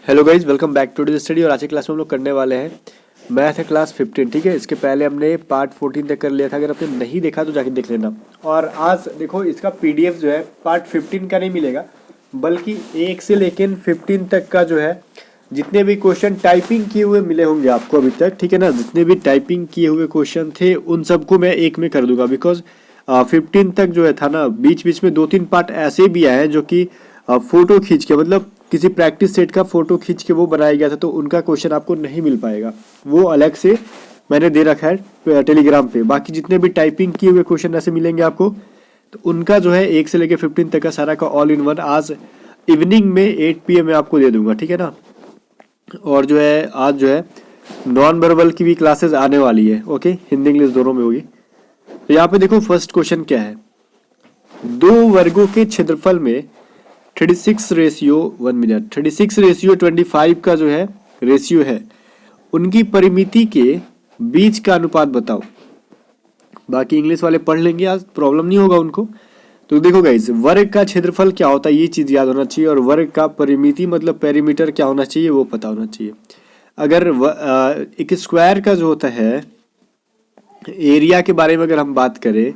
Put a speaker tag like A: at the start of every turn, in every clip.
A: Hello guys, welcome back to the study. और आज की क्लास में हम लोग करने वाले हैं मैथ है क्लास 15। ठीक है, इसके पहले हमने पार्ट 14 तक कर लिया था। अगर आपने नहीं देखा तो जाके देख लेना। और आज देखो, इसका पीडीएफ जो है पार्ट 15 का नहीं मिलेगा, बल्कि 1 से लेकिन 15 तक का जो है जितने भी क्वेश्चन टाइपिंग किए हुए मिले होंगे आपको अभी तक, ठीक है ना, जितने भी टाइपिंग किए हुए क्वेश्चन थे उन सबको मैं एक में कर दूंगा। बिकॉज 15 तक जो है था ना, बीच बीच में 2-3 पार्ट ऐसे भी आए हैं जो कि फोटो खींच के, मतलब किसी प्रैक्टिस सेट का फोटो खींच के वो बनाया गया था, तो उनका क्वेश्चन आपको नहीं मिल पाएगा। वो अलग से मैंने दे रखा है टेलीग्राम पे। बाकी जितने भी टाइपिंग किए हुए क्वेश्चन ऐसे मिलेंगे आपको, तो उनका जो है 1 से लेकर 15 तक का सारा का ऑल इन वन आज इवनिंग में 8 PM में आपको दे दूंगा, ठीक है ना। और जो है आज जो है नॉन वर्बल की भी क्लासेस आने वाली है। ओके, हिंदी इंग्लिश दोनों में होगी। तो यहाँ पे देखो, फर्स्ट क्वेश्चन क्या है। 2 वर्गों के क्षेत्रफल में 36:1 36:25 का जो है रेशियो है, उनकी परिमिति के बीच का अनुपात बताओ। बाकी इंग्लिश वाले पढ़ लेंगे, आज प्रॉब्लम नहीं होगा उनको। तो देखो गाइज, वर्ग का क्षेत्रफल क्या होता है ये चीज याद होना चाहिए, और वर्ग का परिमिति मतलब पेरीमीटर क्या होना चाहिए वो पता होना चाहिए। अगर एक स्क्वायर का जो होता है एरिया के बारे में अगर हम बात करें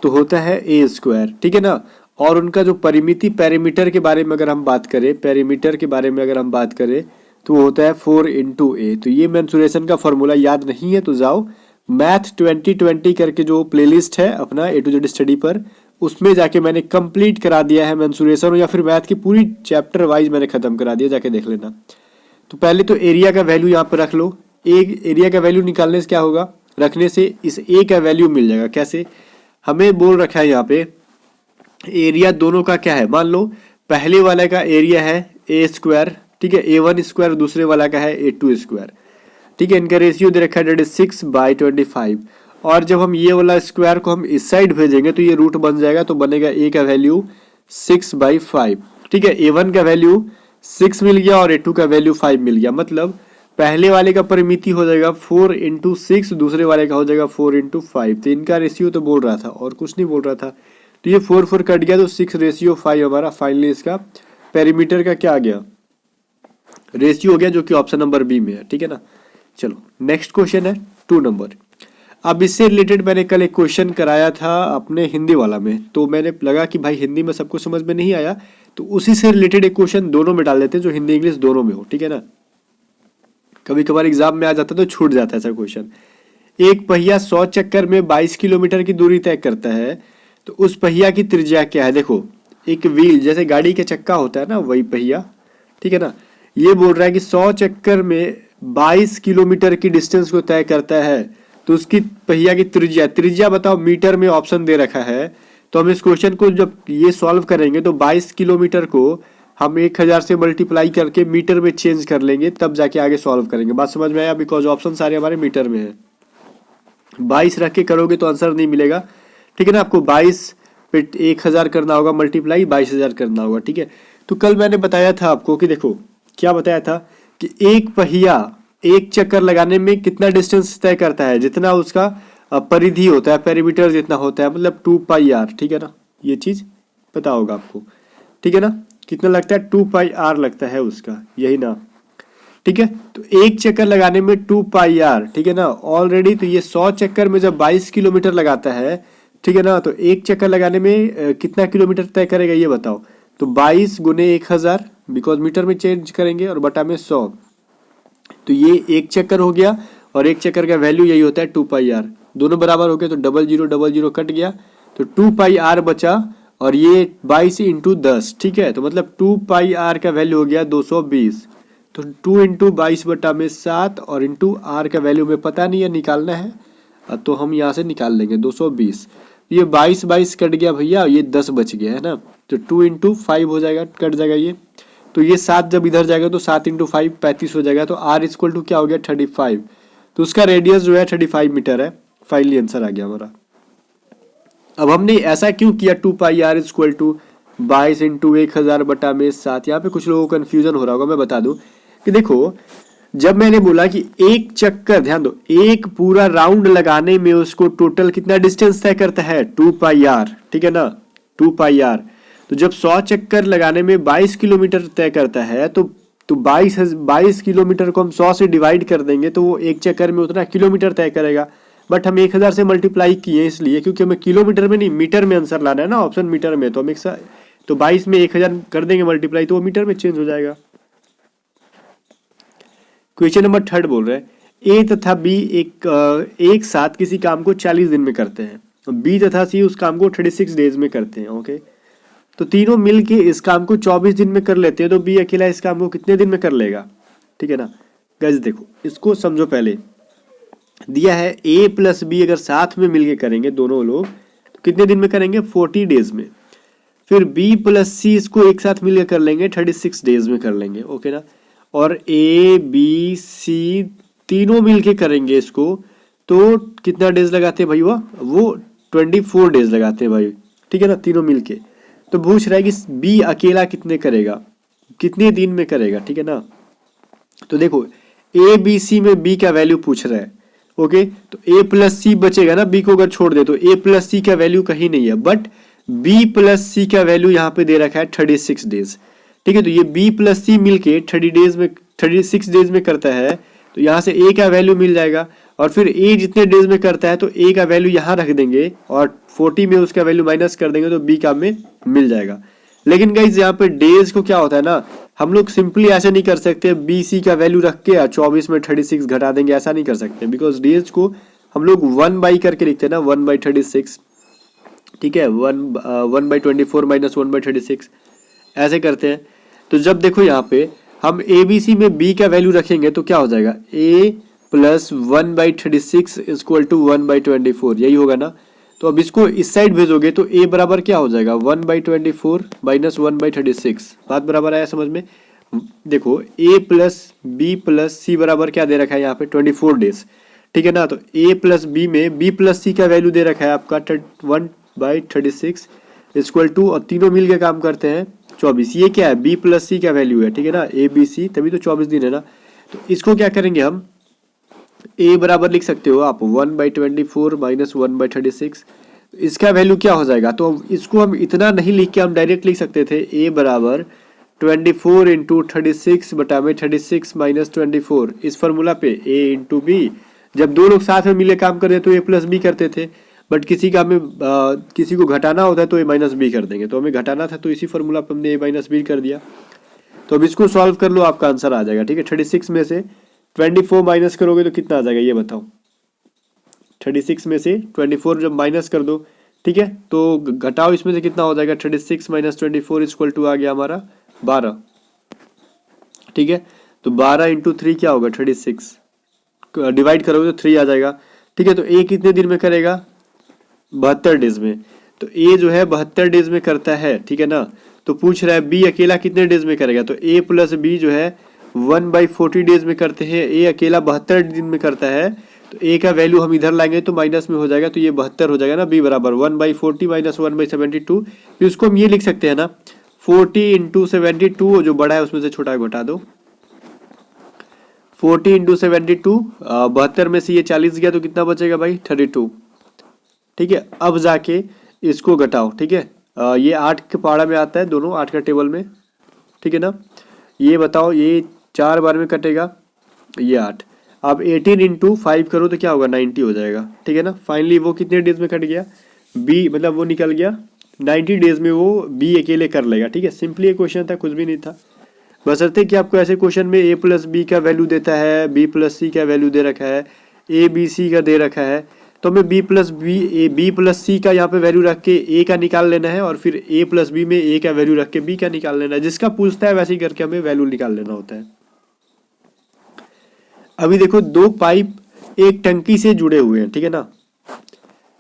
A: तो होता है ए स्क्वायर, ठीक है ना। और उनका जो परिमिति पेरीमीटर के बारे में अगर हम बात करें, पेरीमीटर के बारे में अगर हम बात करें तो वो होता है 4 × A। तो ये मेंसुरेशन का फॉर्मूला याद नहीं है तो जाओ मैथ 2020 करके जो प्लेलिस्ट है अपना A to Z स्टडी पर, उसमें जाके मैंने कंप्लीट करा दिया है मेंसुरेशन, या फिर मैथ की पूरी चैप्टर वाइज मैंने खत्म करा दिया, जाके देख लेना। तो पहले तो एरिया का वैल्यू यहाँ पर रख लो। एक एरिया का वैल्यू निकालने से क्या होगा, रखने से इस ए का वैल्यू मिल जाएगा। कैसे, हमें बोल रखा है यहाँ पे एरिया दोनों का क्या है। मान लो पहले वाले का एरिया है ए स्क्वायर, ठीक है, A1 स्क्वायर, दूसरे वाला का है A2 स्क्वायर, ठीक है। इनका रेशियो दे रखा है 6/25। और जब हम ये वाला स्क्वायर को हम इस साइड भेजेंगे तो ये रूट बन जाएगा, तो बनेगा ए का वैल्यू 6/5, ठीक है। A1 का वैल्यू 6 मिल गया और A2 का वैल्यू 5 मिल गया। मतलब पहले वाले का परिमिति हो जाएगा 4 × 6, दूसरे वाले का हो जाएगा 4 × 5। तो इनका रेशियो तो बोल रहा था और कुछ नहीं बोल रहा था। तो ये 4 कट गया, तो 6:5 हमारा फाइनली इसका पेरीमीटर का क्या आ गया, रेशियो हो गया, जो कि ऑप्शन नंबर बी में है, ठीक है ना। चलो नेक्स्ट क्वेश्चन है 2 नंबर। अब इससे रिलेटेड मैंने कल एक क्वेश्चन कराया था अपने हिंदी वाला में, तो मैंने लगा कि भाई हिंदी में सबको समझ में नहीं आया, तो उसी से रिलेटेड एक क्वेश्चन दोनों में डाल देते हैं जो हिंदी इंग्लिश दोनों में हो, ठीक है ना। कभी कभार एग्जाम में आ जाता है तो छूट जाता है ऐसा क्वेश्चन। एक पहिया 100 चक्कर में 22 किलोमीटर की दूरी तय करता है, तो उस पहिया की त्रिज्या क्या है। देखो, एक व्हील जैसे गाड़ी के चक्का होता है ना, वही पहिया, ठीक है ना। ये बोल रहा है कि 100 चक्कर में 22 किलोमीटर की डिस्टेंस को तय करता है, तो उसकी पहिया की त्रिज्या बताओ। मीटर में ऑप्शन दे रखा है, तो हम इस क्वेश्चन को जब ये सॉल्व करेंगे तो 22 किलोमीटर को हम 1000 से मल्टीप्लाई करके मीटर में चेंज कर लेंगे, तब जाके आगे सॉल्व करेंगे। बात समझ में आया, बिकॉज ऑप्शन सारे हमारे मीटर में है। 22 रख के करोगे तो आंसर नहीं मिलेगा, ठीक है ना। आपको 22 पे 1000 करना होगा मल्टीप्लाई, 22000 करना होगा, ठीक है। तो कल मैंने बताया था आपको कि देखो क्या बताया था कि एक पहिया एक चक्कर लगाने में कितना डिस्टेंस तय करता है, जितना उसका परिधि होता है, पेरीमीटर जितना होता है, मतलब 2πr, ठीक है ना। ये चीज पता होगा आपको, ठीक है ना। कितना लगता है, 2πr लगता है उसका, यही ना, ठीक है। तो एक चक्कर लगाने में 2πr, ठीक है ना। ऑलरेडी तो ये 100 चक्कर में जब 22 किलोमीटर लगाता है, ठीक है ना, तो एक चक्कर लगाने में कितना किलोमीटर तय करेगा ये बताओ। तो 22 × 1000, बिकॉज मीटर में चेंज करेंगे, और बटा में 100। तो ये एक चक्कर हो गया, और एक चक्कर का वैल्यू यही होता है 2πr। दोनों बराबर हो गए तो 0000 कट गया, तो 2πr बचा, और ये 22 × 10, ठीक है। तो मतलब 2πr का वैल्यू हो गया 220। तो 2 × 22/7, और इंटू r का वैल्यू में पता नहीं है, निकालना है, तो हम यहाँ से निकाल लेंगे 220। ये 22 कट गया भैया, ये 10 बच गया है ना। तो 2 × 5 हो जाएगा, कट जाएगा ये। तो ये 7 जब इधर जाएगा तो 7 × 5 35 हो जाएगा। तो r = क्या हो गया, 35। तो उसका रेडियस जो है 35 मीटर है। फाइनली आंसर आ गया हमारा। अब हमने ऐसा क्यों किया, 2πr = 22 × 1000/7। यहाँ पे कुछ लोगों को कन्फ्यूजन हो रहा होगा, मैं बता दूं कि देखो, जब मैंने बोला कि एक चक्कर, ध्यान दो, एक पूरा राउंड लगाने में उसको टोटल कितना डिस्टेंस तय करता है, 2πr, ठीक है ना, 2πr। तो जब 100 चक्कर लगाने में 22 किलोमीटर तय करता है, तो तो 22 किलोमीटर को हम 100 से डिवाइड कर देंगे तो वो एक चक्कर में उतना किलोमीटर तय करेगा। बट हम 1000 से मल्टीप्लाई किए इसलिए क्योंकि हमें किलोमीटर में नहीं मीटर में आंसर लाना है ना, ऑप्शन मीटर में। तो हम तो 22 में 1000 कर देंगे मल्टीप्लाई तो वो मीटर में चेंज हो जाएगा। क्वेश्चन नंबर 3 बोल रहे हैं ए तथा बी एक साथ किसी काम को 40 दिन में करते हैं, बी तथा सी उस काम को 36 डेज में करते हैं। ओके, तो तीनों मिल के इस काम को 24 दिन में कर लेते हैं, तो बी अकेला इस काम को कितने दिन में कर लेगा? ठीक है ना गाइस, देखो इसको समझो। पहले दिया है ए प्लस बी अगर साथ में मिलके करेंगे दोनों लोग तो कितने दिन में करेंगे? 40 डेज में। फिर बी प्लस सी इसको एक साथ मिलकर कर लेंगे 36 डेज में कर लेंगे। ओके ना, और ए बी सी तीनों मिलके करेंगे इसको तो कितना डेज लगाते हैं भाई? वो 24 डेज लगाते हैं भाई। ठीक है ना, तीनों मिलके। तो पूछ रहा है कि बी अकेला कितने करेगा, कितने दिन में करेगा? ठीक है ना, तो देखो ए बी सी में बी का वैल्यू पूछ रहा है। ओके, तो ए प्लस सी बचेगा ना, बी को अगर छोड़ दे तो ए प्लस सी का वैल्यू कहीं नहीं है, बट बी प्लस सी का वैल्यू यहाँ पे दे रखा है 36 डेज। ठीक है, तो ये बी प्लस सी मिलके 36 डेज में करता है, तो यहाँ से ए का वैल्यू मिल जाएगा। और फिर ए जितने डेज में करता है तो ए का वैल्यू यहाँ रख देंगे और 40 में उसका वैल्यू माइनस कर देंगे तो बी का में मिल जाएगा। लेकिन गाइज यहाँ पे डेज को क्या होता है ना, हम लोग सिंपली ऐसे नहीं कर सकते बी सी का वैल्यू रख के 24 में 36 घटा देंगे, ऐसा नहीं कर सकते। बिकॉज डेज को हम लोग 1 बाई करके लिखते हैं ना, 1/36। ठीक है, 1/24 माइनस 1/36 ऐसे करते हैं। तो जब देखो यहाँ पे हम ए बी सी में बी का वैल्यू रखेंगे तो क्या हो जाएगा? ए प्लस 1/36 इक्वल टू 1/24, यही होगा ना। तो अब इसको इस साइड भेजोगे तो ए बराबर क्या हो जाएगा? 1/24 माइनस 1/36। बात बराबर आया समझ में? देखो ए प्लस बी प्लस सी बराबर क्या दे रखा है यहाँ पे? 24 डेज। ठीक है ना, तो ए प्लस बी में बी प्लस सी का वैल्यू दे रखा है आपका 1/36 इक्वल टू, और तीनों मिल के काम करते हैं 24। ये क्या है? बी प्लस सी का वैल्यू है। ठीक है ना, ए बी सी, तभी तो 24 दिन है ना। तो इसको क्या करेंगे हम? ए बराबर लिख सकते हो आप 1/24 माइनस 1/36। इसका वैल्यू क्या हो जाएगा? तो इसको हम इतना नहीं लिख के हम डायरेक्ट लिख सकते थे ए बराबर 24 इंटू 36 बटा में 36 माइनस 24। इस फॉर्मूला पे ए इंटू बी, जब दो लोग साथ में मिले काम करते तो ए प्लस बी करते थे, बट किसी का हमें किसी को घटाना होता है तो ए माइनस बी कर देंगे। तो हमें घटाना था तो इसी फॉर्मूला पे हमने ए माइनस बी कर दिया। तो अब इसको सॉल्व कर लो, आपका आंसर आ जाएगा। ठीक है, 36 में से 24 माइनस करोगे तो कितना आ जाएगा ये बताओ? 36 में से 24 जब माइनस कर दो, ठीक है, तो घटाओ इसमें से कितना हो जाएगा? 36 माइनस 24 इक्वल टू आ गया हमारा 12। ठीक है, तो 12 इंटू 3 क्या होगा? 36 डिवाइड करोगे तो 3 आ जाएगा। ठीक है, तो ए कितने दिन में करेगा? 72 डेज में। तो ए जो है 72 डेज में करता है। ठीक है ना, तो पूछ रहा है बी अकेला कितने डेज में करेगा? तो ए प्लस बी जो है 1/40 डेज में करते हैं, ए अकेला 72 दिन में करता है। तो ए का वैल्यू हम इधर लाएंगे तो माइनस में हो जाएगा, तो ये 72 हो जाएगा ना। बी बराबर 1/40 माइनस 1/72। फिर उसको हम ये लिख सकते हैं ना, 40 इंटू 72, जो बड़ा है उसमें से छोटा घटा दो। 40 इंटू 72, 72 में से ये 40 गया तो कितना बचेगा भाई? 32। ठीक है, अब जाके इसको घटाओ। ठीक है, ये 8 के पहाड़ा में आता है, दोनों 8 का टेबल में। ठीक है ना, ये बताओ, ये 4 बार में कटेगा, ये 8। अब 18 इंटू 5 करो तो क्या होगा? 90 हो जाएगा। ठीक है ना, फाइनली वो कितने डेज में कट गया? बी मतलब वो निकल गया 90 डेज में, वो बी अकेले कर लेगा। ठीक है, सिंपली ये क्वेश्चन था, कुछ भी नहीं था। बशर्ते कि आपको ऐसे क्वेश्चन में ए प्लस बी का वैल्यू देता है, बी प्लस सी का वैल्यू दे रखा है, ए बी सी का दे रखा है, तो हमें बी प्लस सी का यहाँ पे वैल्यू रख के ए का निकाल लेना है, और फिर ए प्लस बी में ए का वैल्यू रख के बी का निकाल लेना है। जिसका पूछता है वैसे ही करके हमें वैल्यू निकाल लेना होता है। अभी देखो, दो पाइप एक टंकी से जुड़े हुए हैं। ठीक है ना,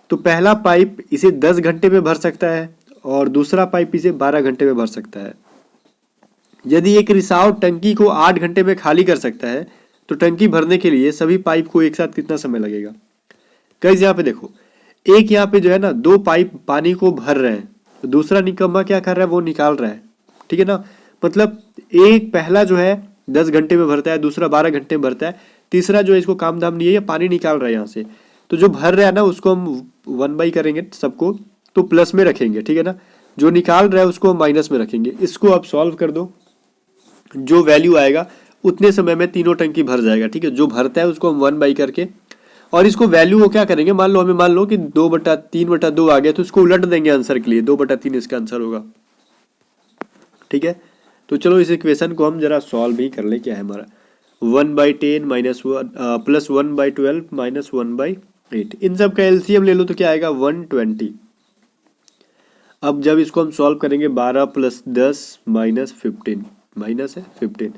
A: तो पहला पाइप इसे 10 घंटे में भर सकता है और दूसरा पाइप इसे 12 घंटे में भर सकता है। यदि एक रिसाव टंकी को 8 घंटे में खाली कर सकता है तो टंकी भरने के लिए सभी पाइप को एक साथ कितना समय लगेगा? गाइस यहाँ पे देखो, एक यहाँ पे जो है ना, दो पाइप पानी को भर रहे हैं, तो दूसरा निकम्मा क्या कर रहा है? वो निकाल रहा है। ठीक है ना, मतलब एक पहला जो है 10 घंटे में भरता है, दूसरा 12 घंटे में भरता है, तीसरा जो है इसको काम धाम नहीं है, ये पानी निकाल रहा है यहाँ से। तो जो भर रहा है ना उसको हम 1/, करेंगे सबको तो प्लस में रखेंगे। ठीक है ना, जो निकाल रहा है उसको हम माइनस में रखेंगे। इसको आप सॉल्व कर दो, जो वैल्यू आएगा उतने समय में तीनों टंकी भर जाएगा। ठीक है, जो भरता है उसको हम 1 करके, और इसको वैल्यू को क्या करेंगे, मान लो कि 2/3/2 आ गया, तो इसको उलट देंगे आंसर के लिए, 2/3 इसका आंसर होगा। ठीक है, तो चलो इस इक्वेशन को हम जरा सॉल्व भी कर ले। क्या है हमारा 1/10 प्लस 1/12 माइनस 1/8, इन सब का एलसीएम ले लो तो क्या आएगा 120। अब जब इसको हम सॉल्व करेंगे 12 + 10 माइनस 15, माइनस है 15,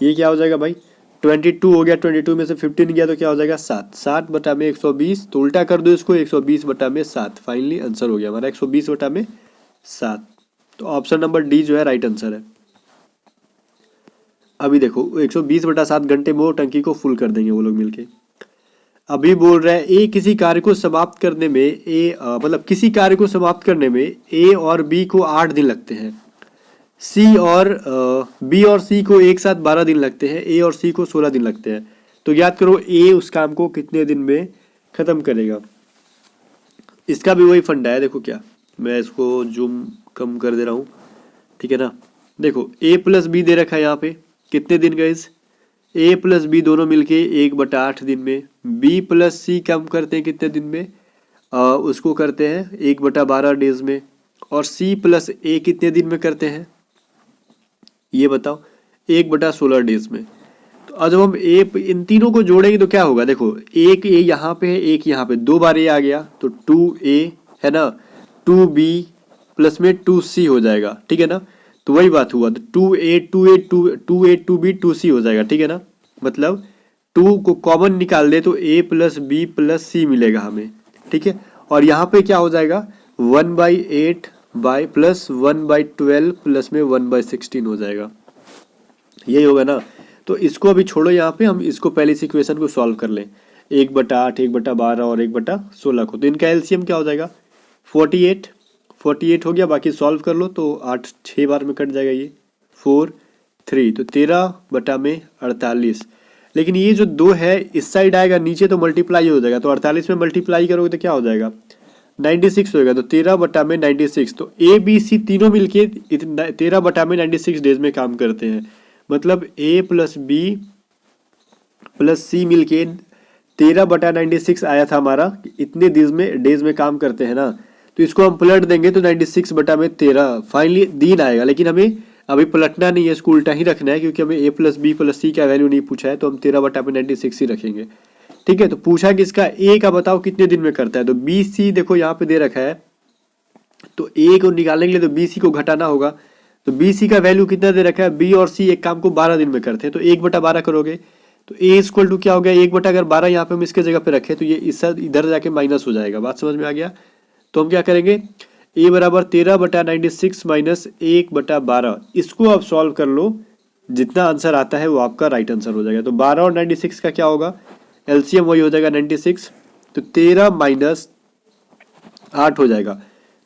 A: ये क्या हो जाएगा भाई 22 हो गया, 22 में से 15 गया तो क्या हो जाएगा 7, 7/120, तो उल्टा कर दो इसको 120/7, फाइनली आंसर हो गया हमारा 120/7। तो ऑप्शन नंबर डी जो है राइट आंसर है। अभी देखो 120/7 घंटे में वो टंकी को फुल कर देंगे वो लोग मिलके। अभी बोल रहा है ए किसी कार्य को समाप्त करने में किसी कार्य को समाप्त करने में ए और बी को 8 दिन लगते हैं, बी और सी को एक साथ 12 दिन लगते हैं, ए और सी को 16 दिन लगते हैं। तो याद करो ए उस काम को कितने दिन में खत्म करेगा। इसका भी वही फंडा है। देखो क्या, मैं इसको जूम कम कर दे रहा हूँ, ठीक है ना। देखो ए प्लस बी दे रखा है यहाँ पे, कितने दिन गाइस, ए प्लस बी दोनों मिलके 1/8 दिन में, बी प्लस सी कम करते हैं कितने दिन में, उसको करते हैं 1/12 डेज में, और सी प्लस ए कितने दिन में करते हैं ये बताओ 1/16 डेज में। तो आज जब हम इन तीनों को जोड़ेंगे तो क्या होगा, देखो एक ए यहाँ पे है, एक यहाँ पे, 2 बार ए आ गया तो 2a है ना, 2b प्लस में 2c हो जाएगा, ठीक है ना। तो वही बात हुआ, तो 2a 2b 2c हो जाएगा, ठीक है ना। मतलब 2 को कॉमन निकाल दे तो a प्लस बी प्लस सी मिलेगा हमें, ठीक है। और यहाँ पे क्या हो जाएगा 1/8 प्लस 1/12 प्लस में 1/16 हो जाएगा, यही होगा ना। तो इसको अभी छोड़ो, यहाँ पे हम इसको पहले इस इक्वेशन को सॉल्व कर लें, 1/8 1/12 और 1/16 को। तो इनका एलसीएम क्या हो जाएगा 48 हो गया। बाकी सॉल्व कर लो तो 8 6 बार में कट जाएगा, ये 4 3, तो 13/48। लेकिन ये जो 2 है इस साइड आएगा नीचे तो मल्टीप्लाई हो जाएगा, तो 48 में मल्टीप्लाई करोगे तो क्या हो जाएगा 96 होएगा, तो 13/96। तो ए बी सी तीनों मिलके 13/96 डेज में काम करते हैं। मतलब ए प्लस बी प्लस सी मिलके 13/96 आया था हमारा, इतने डेज में काम करते हैं ना। तो इसको हम पलट देंगे तो 96/13 फाइनली दिन आएगा। लेकिन हमें अभी पलटना नहीं है, इसको उल्टा ही रखना है, क्योंकि हमें ए प्लस बी प्लस सी का वैल्यू नहीं पूछा है, तो हम 13/96 ही रखेंगे, ठीक है। तो पूछा कि इसका ए का बताओ कितने दिन में करता है, तो बी सी देखो यहाँ पे दे रखा है, तो ए को निकालने के लिए तो बी सी को घटाना होगा। तो बी सी का वैल्यू कितना दे रखा है, बी और सी एक काम को 12 दिन में करते हैं, तो 1/12 करोगे तो ए इक्वल टू क्या हो गया 1/12। यहाँ पे हम इसके जगह पे रखे तो ये इधर जाके माइनस हो जाएगा। बात समझ में आ गया। तो हम क्या करेंगे ए बराबर 13/96 माइनस 1/12, इसको आप सॉल्व कर लो, जितना आंसर आता है वो आपका राइट आंसर हो जाएगा। तो 12 और 96 का क्या होगा एलसीएम, वही हो जाएगा 96। तो 13 माइनस 8 हो जाएगा,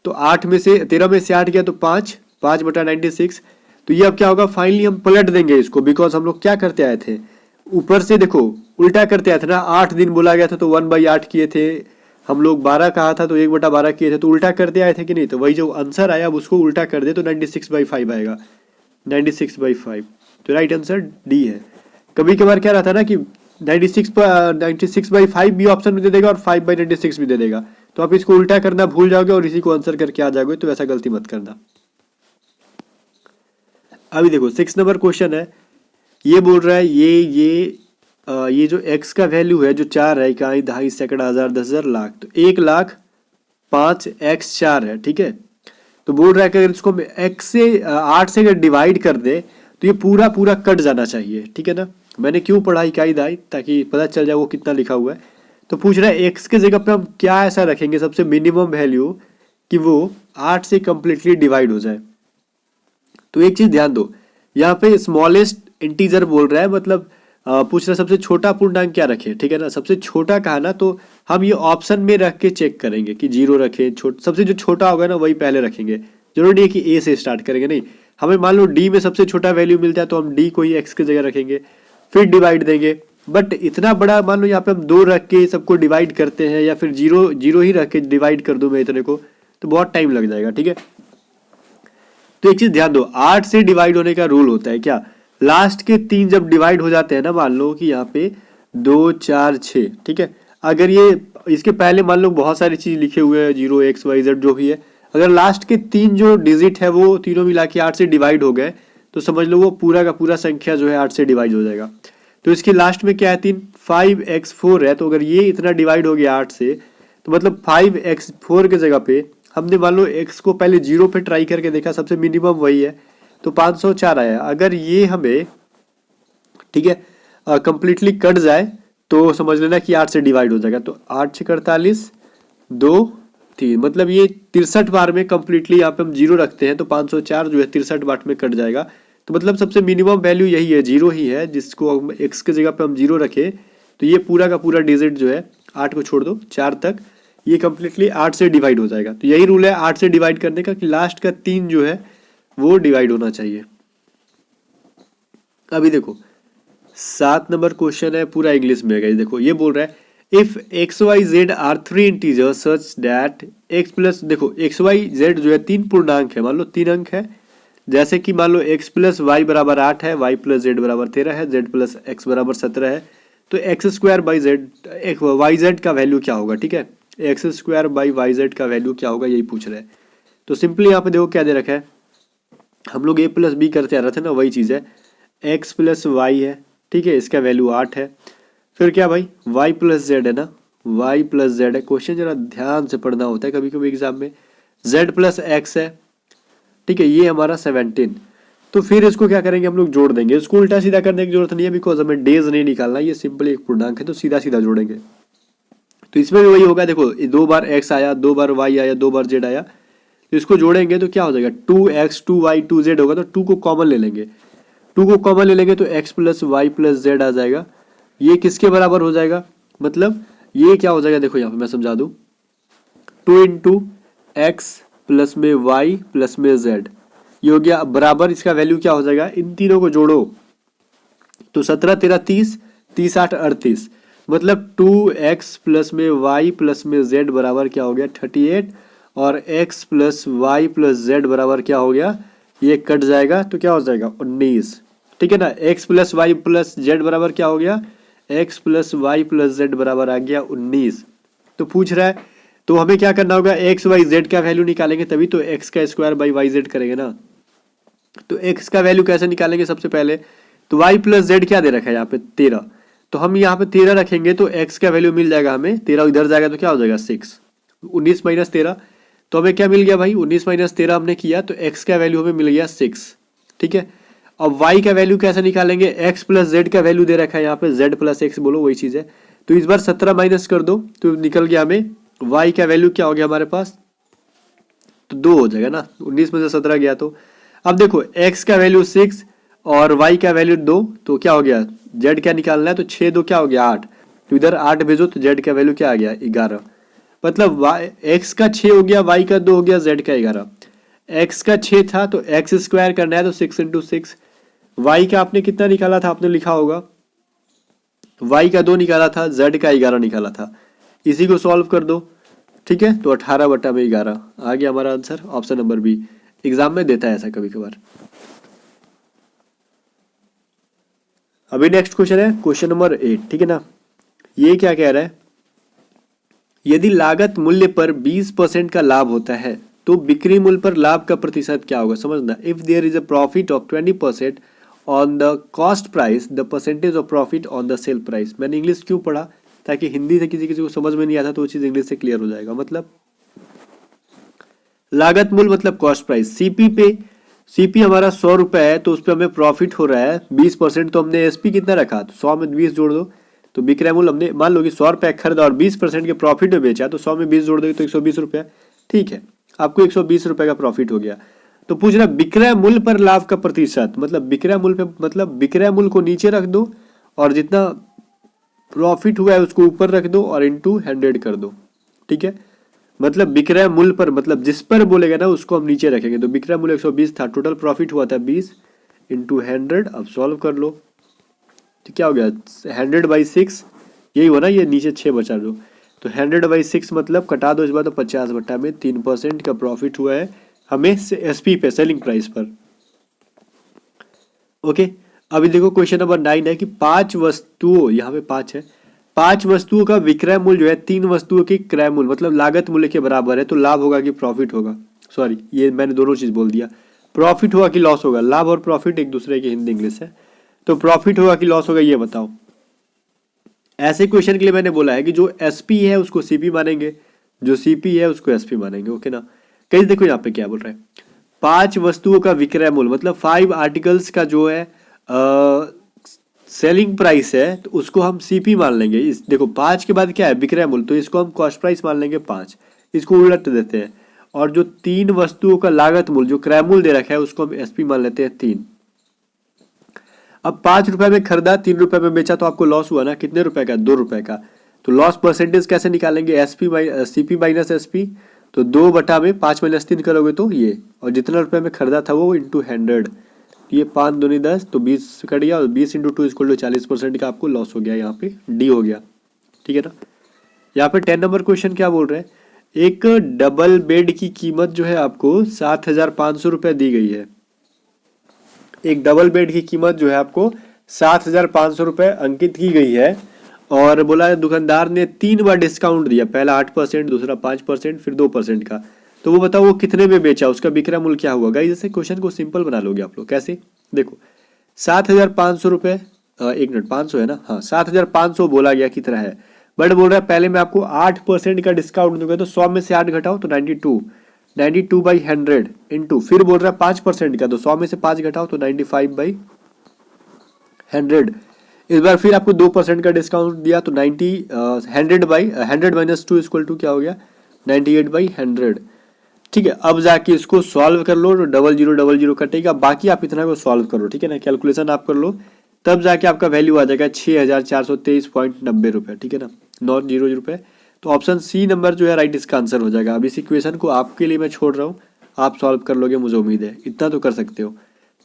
A: तो 8 में से 13 में से 8 गया तो 5/96। तो ये अब क्या होगा फाइनली हम पलट देंगे इसको, बिकॉज हम लोग क्या करते आए थे ऊपर से, देखो उल्टा करते आए थे ना। 8 दिन बोला गया था तो 1/8 किए थे हम लोग, 12 कहा था तो 1/12 किए थे, तो उल्टा करते आए थे कि नहीं। तो वही जो आंसर आया अब उसको उल्टा कर दे तो 96/5 आएगा, 96/5। तो राइट आंसर डी है। कभी कभार क्या रहता है ना कि 96/5 भी ऑप्शन में दे देगा और 5/96 भी दे देगा, तो आप इसको उल्टा करना भूल जाओगे और इसी को आंसर करके आ जाओगे, तो ऐसा गलती मत करना। अभी देखो 6 नंबर क्वेश्चन है, ये बोल रहा है ये जो x का वैल्यू है जो 4 है, इकाई दहाई सैकड़ा हजार 10,000 लाख, तो 1,05,x 4 है, ठीक है। तो बोल रहा है कि अगर इसको 8 से अगर डिवाइड कर दे तो ये पूरा कट जाना चाहिए, ठीक है ना। मैंने क्यों पढ़ा इकाई दहाई, ताकि पता चल जाए वो कितना लिखा हुआ है। तो पूछ रहा है x के जगह पे हम क्या ऐसा रखेंगे सबसे मिनिमम वैल्यू कि वो 8 से कंप्लीटली डिवाइड हो जाए। तो एक चीज ध्यान दो, यहाँ पे स्मॉलेस्ट इंटीजर बोल रहा है, मतलब पूछ रहा है सबसे छोटा पूर्णांक क्या रखें, ठीक है ना। सबसे छोटा कहा ना, तो हम ये ऑप्शन में रख के चेक करेंगे कि 0 रखें, सबसे जो छोटा होगा ना वही पहले रखेंगे। जरूरी नहीं है कि ए से स्टार्ट करेंगे, नहीं। हमें मान लो डी में सबसे छोटा वैल्यू मिल जाए तो हम डी को ही एक्स की जगह रखेंगे, फिर डिवाइड देंगे। बट इतना बड़ा मान लो यहाँ पे हम 2 रख के सबको डिवाइड करते हैं, या फिर 0 ही रख के डिवाइड कर दूं मैं इतने को, तो बहुत टाइम लग जाएगा, ठीक है। तो एक चीज ध्यान दो, 8 से डिवाइड होने का रूल होता है क्या, लास्ट के 3 जब डिवाइड हो जाते हैं ना, मान लो कि यहाँ पे 2 4 6, ठीक है, अगर ये इसके पहले मान लो बहुत सारी चीज लिखे हुए हैं 0 x y z जो भी है, अगर लास्ट के 3 जो डिजिट है वो तीनों मिला के 8 से डिवाइड हो गए तो समझ लो वो पूरा का पूरा संख्या जो है 8 से डिवाइड हो जाएगा। तो इसके लास्ट में क्या है 3, 5x4 है, तो अगर ये इतना डिवाइड हो गया 8 से तो मतलब 5x4 के जगह पे हमने मान लो x को पहले 0 पे ट्राई करके देखा, सबसे मिनिमम वही है, तो 504 आया। अगर ये हमें, ठीक है, कंप्लीटली कट जाए तो समझ लेना कि 8 से डिवाइड हो जाएगा। तो 8 6 48 2 3, मतलब ये 63 बार में कंप्लीटली यहाँ पे हम 0 रखते हैं तो 504 जो है 63 बार में कट जाएगा। तो मतलब सबसे मिनिमम वैल्यू यही है, 0 ही है, जिसको हम x के जगह पे हम 0 रखें तो ये पूरा का पूरा डिजिट जो है 8 को छोड़ दो 4 तक, ये कंप्लीटली 8 से डिवाइड हो जाएगा। तो यही रूल है 8 से डिवाइड करने का कि लास्ट का 3 जो है वो डिवाइड होना चाहिए। अभी देखो 7 नंबर क्वेश्चन है, पूरा इंग्लिश में है। देखो ये बोल रहा है if x y z are 3 integer such that x plus, देखो एक्स वाई जेड जो है 3 पूर्णांक है, मान लो 3 अंक है, जैसे कि मान लो x प्लस वाई बराबर 8 है, y प्लस जेड बराबर 13 है, z प्लस एक्स बराबर 17 है, तो x square by z y z का वैल्यू क्या होगा, ठीक है, x square by y z का वैल्यू क्या होगा यही पूछ रहे हैं। तो सिंपली यहाँ पे देखो क्या दे रखा है, हम लोग a प्लस बी करते आ रहे थे ना, वही चीज़ है, x प्लस वाई है, ठीक है, इसका वैल्यू 8 है, फिर क्या भाई y प्लस जेड है ना, y प्लस जेड है, क्वेश्चन जरा ध्यान से पढ़ना होता है कभी कभी एग्जाम में, z प्लस एक्स है, ठीक है, ये हमारा 17। तो फिर इसको क्या करेंगे हम लोग जोड़ देंगे, इसको उल्टा सीधा करने की जरूरत नहीं है, बिकॉज हमें डेज नहीं निकालना, ये सिंपल एक पूर्णांक है तो सीधा सीधा जोड़ेंगे। तो इसमें भी वही होगा, देखो 2 बार x आया, 2 बार y आया, 2 बार z आया, तो इसको जोड़ेंगे तो क्या हो जाएगा 2x 2y 2z होगा, तो 2 को कॉमन ले लेंगे, 2 को कॉमन ले लेंगे तो x plus y plus z आ जाएगा। ये किसके बराबर हो जाएगा, मतलब ये क्या हो जाएगा, देखो यहाँ पे मैं समझा दूं, 2 इंटू एक्स प्लस में y प्लस में z, ये हो गया बराबर, इसका वैल्यू क्या हो जाएगा, इन तीनों को जोड़ो तो 17 13 30 30 8 38, मतलब 2x प्लस में y प्लस में z बराबर क्या हो गया 38, और x plus y plus z बराबर क्या हो गया, ये कट जाएगा तो क्या हो जाएगा 19, ठीक है ना, x plus y plus z बराबर क्या हो गया, x plus y plus z बराबर आ गया 19। तो पूछ रहा है तो हमें क्या करना होगा, एक्स वाई जेड का वैल्यू निकालेंगे, तभी तो एक्स का स्क्वायर बाई वाई जेड करेंगे ना। तो एक्स का वैल्यू कैसे निकालेंगे, सबसे पहले तो वाई प्लस जेड क्या दे रखा है यहाँ पे 13, तो हम यहाँ पे 13 रखेंगे तो एक्स का वैल्यू मिल जाएगा हमें, 13 इधर जाएगा तो क्या हो जाएगा 6, 19 माइनस 13, तो हमें क्या मिल गया भाई 19 माइनस 13 हमने किया तो एक्स का वैल्यू हमें मिल गया 6, ठीक है। अब वाई का वैल्यू कैसे निकालेंगे, एक्स प्लस जेड का वैल्यू दे रखा है यहाँ पे, जेड प्लस एक्स बोलो वही चीज है, तो इस बार 17 माइनस कर दो तो निकल गया हमें y का वैल्यू क्या हो गया हमारे पास, तो 2 हो जाएगा ना, 19 में से 17 गया। तो अब देखो x का वैल्यू 6 और y का वैल्यू 2, तो क्या हो गया z क्या निकालना है, तो 6 2 क्या हो गया 8, तो इधर 8 भेजो तो z का वैल्यू क्या आ गया 11, मतलब x का 6 हो गया, y का 2 हो गया, z का 11, x का 6 था तो x स्क्वायर करना है तो 6 इंटू 6, y का आपने कितना निकाला था, आपने लिखा होगा y का 2 निकाला था, z का 11 निकाला था, इसी को सॉल्व कर दो, ठीक है, तो 18/11 आ गया हमारा answer, option number B. Exam में देता है ऐसा कभी कभार। अभी नेक्स्ट क्वेश्चन है क्वेश्चन नंबर 8, ठीक है ना, ये क्या कह रहा है, यदि लागत मूल्य पर 20% का लाभ होता है तो बिक्री मूल्य पर लाभ का प्रतिशत क्या होगा, समझना, if there is a profit of 20% on the cost price the percentage of profit on the sale price. मैंने इंग्लिश क्यों पढ़ा, ताकि हिंदी से किसी किसी को समझ में नहीं आता तो वो चीज इंग्लिश से क्लियर हो जाएगा। मतलब लागत मूल्य मतलब कॉस्ट प्राइस, सीपी हमारा 100 रुपए है तो उस पर हमें प्रॉफिट हो रहा है 20%, तो हमने एसपी कितना रखा, तो 100 में 20 जोड़ दो, तो विक्रय मूल्य हमने मान लो कि 100 रुपए खरीदा और 20% के प्रॉफिट में बेचा, तो 100 में 20 जोड़ दोगे तो 120 रुपया, ठीक है, आपको 120 रुपए का प्रॉफिट हो गया। तो पूछ रहा विक्रय मूल्य पर लाभ का प्रतिशत, मतलब विक्रय मूल्य पे, मतलब विक्रय मूल्य को नीचे रख दो और जितना प्रॉफिट हुआ है उसको ऊपर रख दो और इंटू 100 कर दो, ठीक है, मतलब विक्रय मूल्य पर, मतलब जिस पर बोलेगा ना उसको हम नीचे रखेंगे। तो विक्रय मूल्य 120 था, टोटल प्रॉफिट हुआ था 20 इंटू 100, अब सॉल्व कर लो तो क्या हो गया 100/6, यही हुआ ना, ये नीचे 6 बचा दो, तो 100/6 मतलब कटा दो इस बार, तो 50/3% का प्रॉफिट हुआ है हमें एसपी पे, सेलिंग प्राइस पर। ओके, अभी देखो क्वेश्चन नंबर 9 है कि 5 वस्तुओं, यहाँ पे 5 है, 5 वस्तुओं का विक्रय मूल्य जो है 3 वस्तुओं की क्रय मूल्य मतलब लागत मूल्य के बराबर है, तो लाभ होगा कि प्रॉफिट होगा? सॉरी, ये मैंने दोनों चीज बोल दिया, प्रॉफिट होगा कि लॉस होगा? लाभ और प्रॉफिट एक दूसरे की हिंदी इंग्लिश है, तो प्रॉफिट होगा कि लॉस होगा ये बताओ। ऐसे क्वेश्चन के लिए मैंने बोला है कि जो एसपी है उसको सीपी मानेंगे, जो सीपी है उसको एसपी मानेंगे, ओके ना। कहीं देखो यहाँ पे क्या बोल रहा है, 5 वस्तुओं का विक्रय मूल्य मतलब 5 आर्टिकल्स का जो है सेलिंग प्राइस है, तो उसको हम सीपी मान लेंगे। इस देखो 5 के बाद क्या है, विक्रय मूल्य, तो इसको हम कॉस्ट प्राइस मान लेंगे 5, इसको उलट देते हैं। और जो 3 वस्तुओं का लागत मूल्य जो क्रय मूल्य दे रखा है उसको हम एसपी मान लेते हैं 3। अब 5 रुपए में खरीदा, 3 रुपए में बेचा, तो आपको लॉस हुआ ना, कितने रुपए का? 2 रुपए का। तो लॉस परसेंटेज कैसे निकालेंगे? एसपी सीपी माइनस एसपी, तो 2 बटा में 5 माइनस 3 करोगे तो ये, और जितना रुपए में खरीदा था वो इंटू 100, ये 5 दूनी 10, तो 20 कट गया, और 20 इंटू 2 इक्वल टू 40% का आपको लॉस हो गया, यहाँ पे डी हो गया, ठीक है ना। यहाँ पे 10 नंबर क्वेश्चन क्या बोल रहे हैं, एक डबल बेड की कीमत जो है आपको 7,500 रुपये दी गई है। एक डबल बेड की कीमत जो है आपको 7,500 रुपये अंकित की गई है, और बोला है दुकानदार ने 3 बार डिस्काउंट दिया, पहला 8%, दूसरा 5%, फिर 2% का। तो वो बताओ वो कितने में बेचा, उसका विक्रय मूल्य क्या हुआ? गाइस जैसे क्वेश्चन को सिंपल बना लोगे आप लोग, कैसे? देखो 7,500 रुपये, 1 मिनट, 500 है ना, हाँ 7,500 बोला गया कितना है, बट बोल रहा है पहले मैं आपको 8% का डिस्काउंट दूंगा, तो 100 में से 8 घटाओ तो 92 बाई 100 इंटू, फिर बोल रहा है 5% का, तो 100 में से 5 घटाओ तो 95 बाई 100। इस बार फिर आपको 2% का डिस्काउंट दिया, तो 100 बाई 100 माइनस 2 इक्वल टू क्या हो गया, 98 बाई 100, ठीक है। अब जाके इसको सॉल्व कर लो, तो 0000 कटेगा, बाकी आप इतना को सॉल्व करो, ठीक है ना, कैलकुलेशन आप कर लो, तब जाके आपका वैल्यू आ जाएगा 6,423.90 रुपये, ठीक है ना, 900 रुपये। तो ऑप्शन सी नंबर जो है राइट इसका आंसर हो जाएगा। अब इस इक्वेशन को आपके लिए मैं छोड़ रहा हूँ, आप सॉल्व कर लोगे, मुझे उम्मीद है इतना तो कर सकते हो।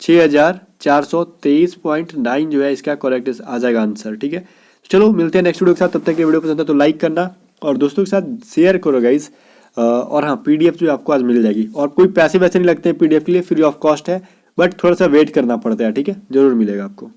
A: 6,423.9 जो है इसका करेक्ट आ जाएगा आंसर, ठीक है। चलो मिलते हैं नेक्स्ट वीडियो के साथ, तब तक ये वीडियो पसंद है तो लाइक करना और दोस्तों के साथ शेयर करो गाइज। और हाँ, पीडीएफ जो आपको आज मिल जाएगी, और कोई पैसे वैसे नहीं लगते हैं पीडीएफ के लिए, फ्री ऑफ कॉस्ट है, बट थोड़ा सा वेट करना पड़ता है, ठीक है, जरूर मिलेगा आपको।